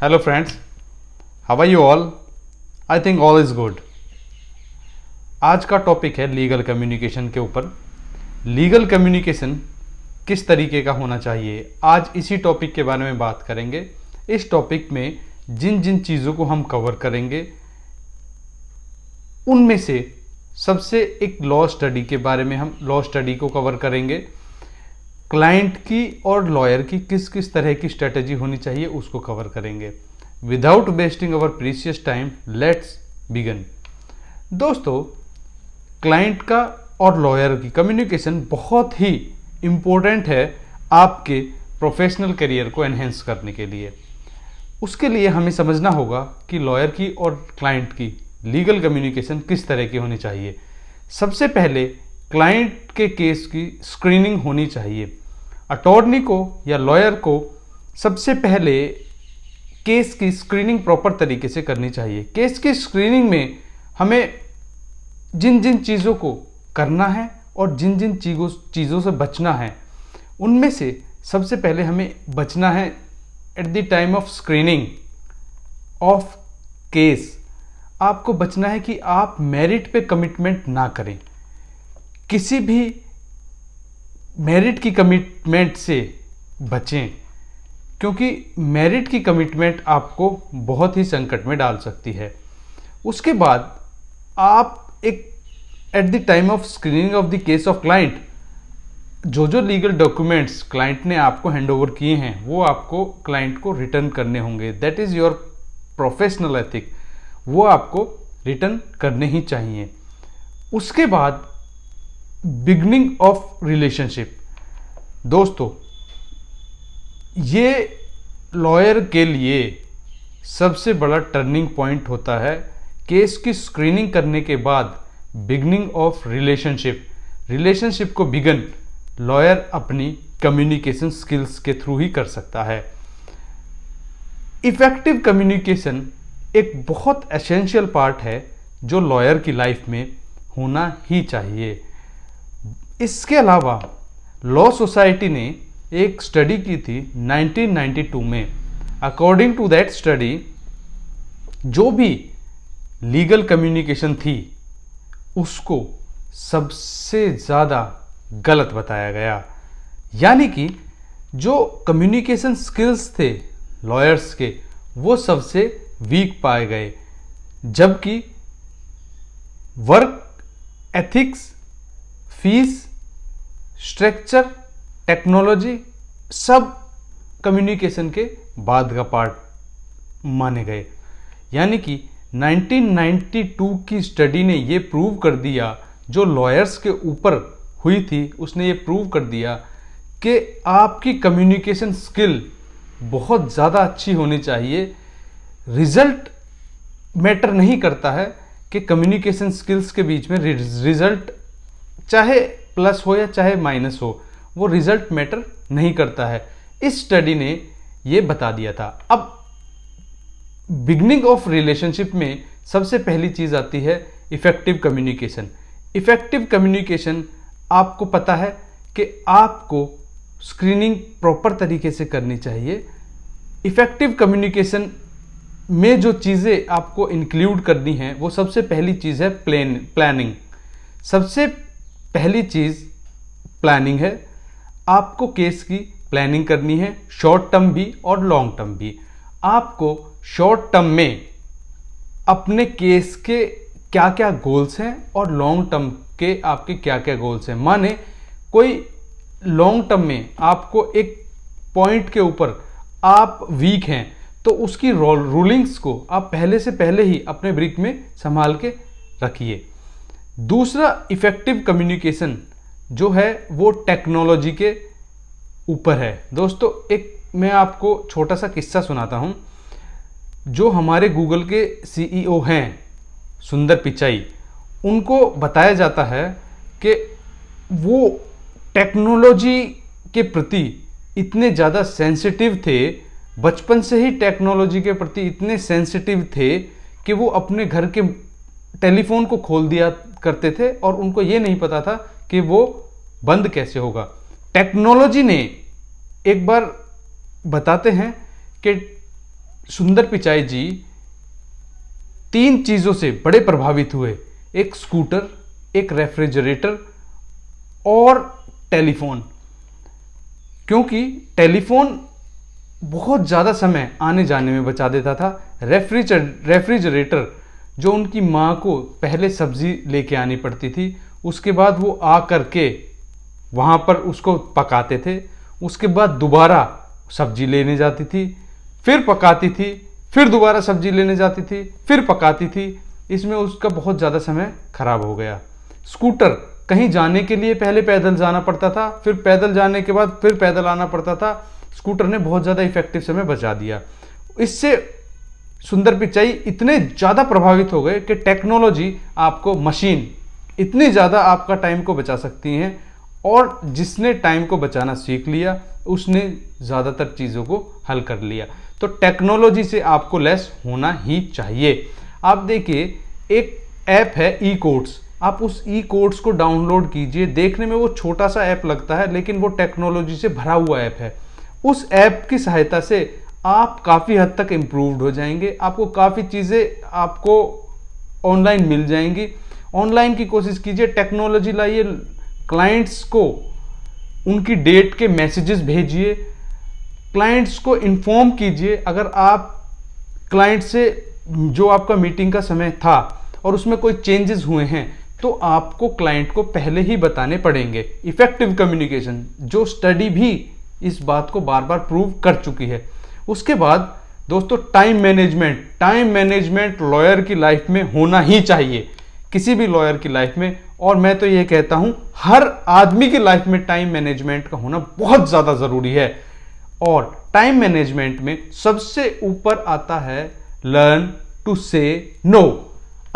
Hello friends, how are you all? I think all is good. आज का topic है legal communication के ऊपर। लीगल कम्युनिकेशन किस तरीके का होना चाहिए, आज इसी टॉपिक के बारे में बात करेंगे। इस टॉपिक में जिन जिन चीज़ों को हम कवर करेंगे उनमें से सबसे एक लॉ स्टडी के बारे में हम लॉ स्टडी को कवर करेंगे। क्लाइंट की और लॉयर की किस किस तरह की स्ट्रेटेजी होनी चाहिए उसको कवर करेंगे। Without wasting our precious time, let's begin. दोस्तों, क्लाइंट का और लॉयर की कम्युनिकेशन बहुत ही इम्पोर्टेंट है आपके प्रोफेशनल करियर को एनहेंस करने के लिए। उसके लिए हमें समझना होगा कि लॉयर की और क्लाइंट की लीगल कम्युनिकेशन किस तरह की होनी चाहिए। सबसे पहले क्लाइंट के केस की स्क्रीनिंग होनी चाहिए। अटॉर्नी को या लॉयर को सबसे पहले केस की स्क्रीनिंग प्रॉपर तरीके से करनी चाहिए। केस की स्क्रीनिंग में हमें जिन जिन चीज़ों को करना है और जिन जिन चीज़ों से बचना है, उनमें से सबसे पहले हमें बचना है at the time of screening of case. आपको बचना है कि आप मेरिट पे कमिटमेंट ना करें। किसी भी मेरिट की कमिटमेंट से बचें, क्योंकि मेरिट की कमिटमेंट आपको बहुत ही संकट में डाल सकती है। उसके बाद आप एक at the time of screening of the case of client, जो लीगल डॉक्यूमेंट्स क्लाइंट ने आपको हैंडओवर किए हैं वो आपको क्लाइंट को रिटर्न करने होंगे। That is your professional ethic, वो आपको रिटर्न करने ही चाहिए। उसके बाद बिगनिंग ऑफ रिलेशनशिप। दोस्तों, ये लॉयर के लिए सबसे बड़ा टर्निंग पॉइंट होता है। केस की स्क्रीनिंग करने के बाद बिगनिंग ऑफ रिलेशनशिप को बिगन लॉयर अपनी कम्युनिकेशन स्किल्स के थ्रू ही कर सकता है। इफेक्टिव कम्युनिकेशन एक बहुत एसेंशियल पार्ट है जो लॉयर की लाइफ में होना ही चाहिए। इसके अलावा लॉ सोसाइटी ने एक स्टडी की थी 1992 में। अकॉर्डिंग टू दैट स्टडी, जो भी लीगल कम्युनिकेशन थी उसको सबसे ज़्यादा गलत बताया गया। यानी कि जो कम्युनिकेशन स्किल्स थे लॉयर्स के वो सबसे वीक पाए गए, जबकि work ethics, fees structure, technology सब कम्युनिकेशन के बाद का पार्ट माने गए। यानी कि 1992 की स्टडी ने ये प्रूव कर दिया, जो लॉयर्स के ऊपर हुई थी उसने ये प्रूव कर दिया कि आपकी कम्युनिकेशन स्किल बहुत ज़्यादा अच्छी होनी चाहिए। रिजल्ट मैटर नहीं करता है कि कम्युनिकेशन स्किल्स के बीच में रिजल्ट चाहे प्लस हो या चाहे माइनस हो, वो रिजल्ट मैटर नहीं करता है। इस स्टडी ने ये बता दिया था। अब बिगनिंग ऑफ रिलेशनशिप में सबसे पहली चीज़ आती है इफेक्टिव कम्युनिकेशन। इफेक्टिव कम्युनिकेशन आपको पता है कि आपको स्क्रीनिंग प्रॉपर तरीके से करनी चाहिए। इफेक्टिव कम्युनिकेशन में जो चीज़ें आपको इंक्लूड करनी है वो सबसे पहली चीज़ है प्लानिंग। सबसे पहली चीज़ प्लानिंग है। आपको केस की प्लानिंग करनी है, शॉर्ट टर्म भी और लॉन्ग टर्म भी। आपको शॉर्ट टर्म में अपने केस के क्या क्या गोल्स हैं और लॉन्ग टर्म के आपके क्या क्या गोल्स हैं। माने कोई लॉन्ग टर्म में आपको एक पॉइंट के ऊपर आप वीक हैं तो उसकी रूलिंग्स को आप पहले से पहले ही अपने ब्रीफ में संभाल के रखिए। दूसरा इफेक्टिव कम्युनिकेशन जो है वो टेक्नोलॉजी के ऊपर है। दोस्तों, एक मैं आपको छोटा सा किस्सा सुनाता हूं। जो हमारे गूगल के सीईओ हैं सुंदर पिचाई, उनको बताया जाता है कि वो टेक्नोलॉजी के प्रति इतने ज़्यादा सेंसिटिव थे, बचपन से ही टेक्नोलॉजी के प्रति इतने सेंसिटिव थे कि वो अपने घर के टेलीफोन को खोल दिया करते थे और उनको ये नहीं पता था कि वो बंद कैसे होगा। टेक्नोलॉजी ने एक बार बताते हैं कि सुंदर पिचाई जी 3 चीजों से बड़े प्रभावित हुए, एक स्कूटर, एक रेफ्रिजरेटर और टेलीफोन। क्योंकि टेलीफोन बहुत ज़्यादा समय आने जाने में बचा देता था। रेफ्रिजरेटर जो उनकी माँ को पहले सब्जी लेके आनी पड़ती थी, उसके बाद वो आ करके वहाँ पर उसको पकाते थे, उसके बाद दोबारा सब्जी लेने जाती थी, फिर पकाती थी, फिर दोबारा सब्जी लेने जाती थी, फिर पकाती थी। इसमें उसका बहुत ज़्यादा समय खराब हो गया। स्कूटर, कहीं जाने के लिए पहले पैदल जाना पड़ता था, फिर पैदल जाने के बाद फिर पैदल आना पड़ता था। स्कूटर ने बहुत ज़्यादा इफेक्टिव समय बचा दिया। इससे सुंदर पिचाई इतने ज़्यादा प्रभावित हो गए कि टेक्नोलॉजी, आपको मशीन इतनी ज़्यादा आपका टाइम को बचा सकती हैं, और जिसने टाइम को बचाना सीख लिया उसने ज़्यादातर चीज़ों को हल कर लिया। तो टेक्नोलॉजी से आपको लेस होना ही चाहिए। आप देखिए, एक ऐप है ई कोड्स, आप उस ई कोड्स को डाउनलोड कीजिए। देखने में वो छोटा सा ऐप लगता है, लेकिन वो टेक्नोलॉजी से भरा हुआ ऐप है। उस ऐप की सहायता से आप काफ़ी हद तक इम्प्रूव्ड हो जाएंगे। आपको काफ़ी चीज़ें आपको ऑनलाइन मिल जाएंगी। ऑनलाइन की कोशिश कीजिए, टेक्नोलॉजी लाइए, क्लाइंट्स को उनकी डेट के मैसेजेस भेजिए, क्लाइंट्स को इन्फॉर्म कीजिए। अगर आप क्लाइंट से जो आपका मीटिंग का समय था और उसमें कोई चेंजेस हुए हैं, तो आपको क्लाइंट को पहले ही बताने पड़ेंगे। इफेक्टिव कम्युनिकेशन, जो स्टडी भी इस बात को बार बार प्रूव कर चुकी है। उसके बाद दोस्तों, टाइम मैनेजमेंट लॉयर की लाइफ में होना ही चाहिए, किसी भी लॉयर की लाइफ में। और मैं तो ये कहता हूं, हर आदमी की लाइफ में टाइम मैनेजमेंट का होना बहुत ज्यादा जरूरी है। और टाइम मैनेजमेंट में सबसे ऊपर आता है लर्न टू से नो।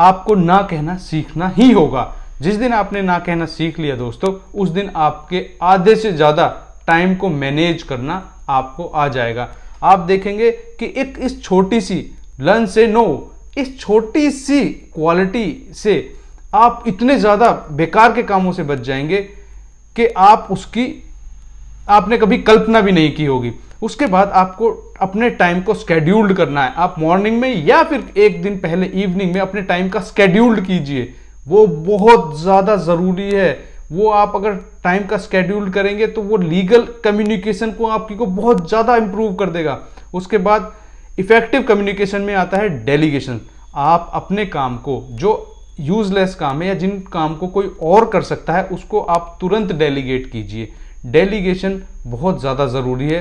आपको ना कहना सीखना ही होगा। जिस दिन आपने ना कहना सीख लिया दोस्तों, उस दिन आपके आधे से ज्यादा टाइम को मैनेज करना आपको आ जाएगा। आप देखेंगे कि एक इस छोटी सी लर्न से नो, इस छोटी सी क्वालिटी से आप इतने ज्यादा बेकार के कामों से बच जाएंगे कि आपने कभी कल्पना भी नहीं की होगी। उसके बाद आपको अपने टाइम को स्केड्यूल्ड करना है। आप मॉर्निंग में या फिर एक दिन पहले इवनिंग में अपने टाइम का स्केड्यूल्ड कीजिए, वो बहुत ज्यादा जरूरी है। वो आप अगर टाइम का स्केड्यूल करेंगे तो वो लीगल कम्युनिकेशन को आपकी को बहुत ज्यादा इंप्रूव कर देगा। उसके बाद इफेक्टिव कम्युनिकेशन में आता है डेलीगेशन। आप अपने काम को, जो यूजलेस काम है या जिन काम को कोई और कर सकता है, उसको आप तुरंत डेलीगेट कीजिए। डेलीगेशन बहुत ज्यादा जरूरी है।